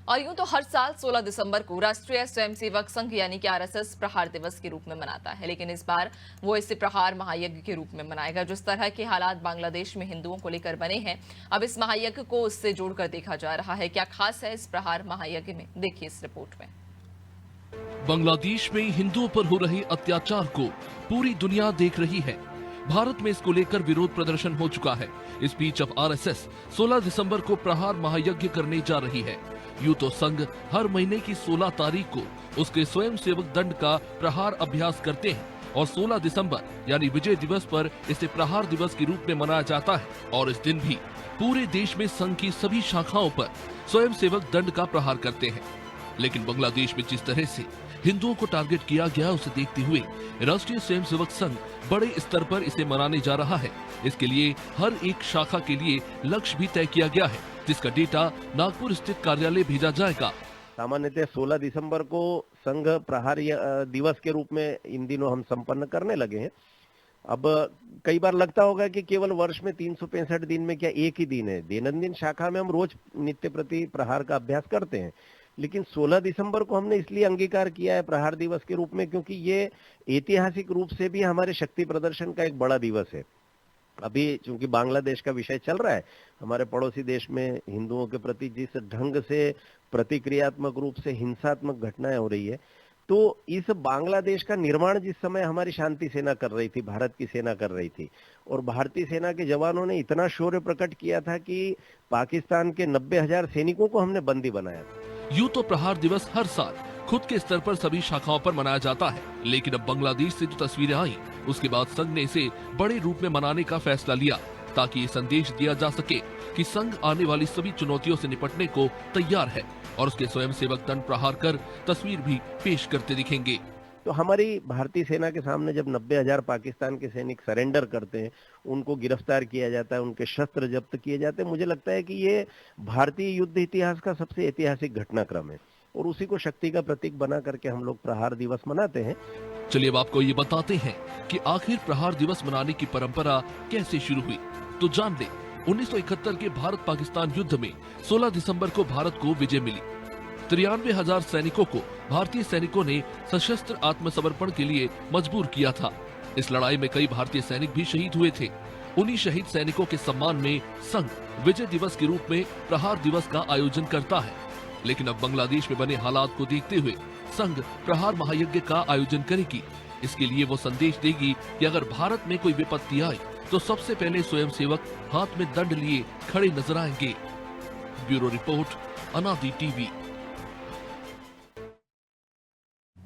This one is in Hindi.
और यूं तो हर साल 16 दिसंबर को राष्ट्रीय स्वयंसेवक संघ यानी कि आरएसएस प्रहार दिवस के रूप में मनाता है, लेकिन इस बार वो इसे प्रहार महायज्ञ के रूप में मनाएगा। जिस तरह के हालात बांग्लादेश में हिंदुओं को लेकर बने हैं, अब इस महायज्ञ को उससे जोड़कर देखा जा रहा है। क्या खास है इस प्रहार महायज्ञ में, देखिए इस रिपोर्ट में। बांग्लादेश में हिंदुओं पर हो रहे अत्याचार को पूरी दुनिया देख रही है। भारत में इसको लेकर विरोध प्रदर्शन हो चुका है। इस बीच अब आरएसएस 16 दिसंबर को प्रहार महायज्ञ करने जा रही है। यूं तो संघ हर महीने की 16 तारीख को उसके स्वयंसेवक दंड का प्रहार अभ्यास करते हैं और 16 दिसंबर यानी विजय दिवस पर इसे प्रहार दिवस के रूप में मनाया जाता है। और इस दिन भी पूरे देश में संघ की सभी शाखाओं पर स्वयंसेवक दंड का प्रहार करते हैं। लेकिन बांग्लादेश में जिस तरह से हिंदुओं को टारगेट किया गया, उसे देखते हुए राष्ट्रीय स्वयंसेवक संघ बड़े स्तर पर इसे मनाने जा रहा है। इसके लिए हर एक शाखा के लिए लक्ष्य भी तय किया गया है, जिसका डेटा नागपुर स्थित कार्यालय भेजा जाएगा। सामान्यतः 16 दिसंबर को संघ प्रहार दिवस के रूप में इन दिनों हम संपन्न करने लगे हैं। अब कई बार लगता होगा कि केवल वर्ष में 365 दिन में क्या एक ही दिन है। दैनंदिन शाखा में हम रोज नित्य प्रति प्रहार का अभ्यास करते हैं, लेकिन 16 दिसंबर को हमने इसलिए अंगीकार किया है प्रहार दिवस के रूप में क्योंकि ये ऐतिहासिक रूप से भी हमारे शक्ति प्रदर्शन का एक बड़ा दिवस है। अभी चूंकि बांग्लादेश का विषय चल रहा है, हमारे पड़ोसी देश में हिंदुओं के प्रति जिस ढंग से प्रतिक्रियात्मक रूप से हिंसात्मक घटनाएं हो रही है, तो इस बांग्लादेश का निर्माण जिस समय हमारी शांति सेना कर रही थी, भारत की सेना कर रही थी, और भारतीय सेना के जवानों ने इतना शौर्य प्रकट किया था कि पाकिस्तान के 90,000 सैनिकों को हमने बंदी बनाया था। यूं तो प्रहार दिवस हर साल खुद के स्तर पर सभी शाखाओं पर मनाया जाता है, लेकिन अब बांग्लादेश से जो तस्वीरें आई, उसके बाद संघ ने इसे बड़े रूप में मनाने का फैसला लिया, ताकि ये संदेश दिया जा सके कि संघ आने वाली सभी चुनौतियों से निपटने को तैयार है और उसके स्वयंसेवक दंड प्रहार कर तस्वीर भी पेश करते दिखेंगे। तो हमारी भारतीय सेना के सामने जब 90,000 पाकिस्तान के सैनिक सरेंडर करते हैं, उनको गिरफ्तार किया जाता है, उनके शस्त्र जब्त किए जाते हैं, मुझे लगता है कि ये भारतीय युद्ध इतिहास का सबसे ऐतिहासिक घटनाक्रम है और उसी को शक्ति का प्रतीक बना करके हम लोग प्रहार दिवस मनाते हैं। चलिए अब आपको ये बताते हैं कि आखिर प्रहार दिवस मनाने की परंपरा कैसे शुरू हुई। तो जान लें, 1971 के भारत पाकिस्तान युद्ध में 16 दिसंबर को भारत को विजय मिली। 93,000 सैनिकों को भारतीय सैनिकों ने सशस्त्र आत्मसमर्पण के लिए मजबूर किया था। इस लड़ाई में कई भारतीय सैनिक भी शहीद हुए थे। उन्हीं शहीद सैनिकों के सम्मान में संघ विजय दिवस के रूप में प्रहार दिवस का आयोजन करता है। लेकिन अब बांग्लादेश में बने हालात को देखते हुए संघ प्रहार महायज्ञ का आयोजन करेगी। इसके लिए वो संदेश देगी कि अगर भारत में कोई विपत्ति आए तो सबसे पहले स्वयंसेवक हाथ में दंड लिए खड़े नजर आएंगे। ब्यूरो रिपोर्ट, अनादि टीवी।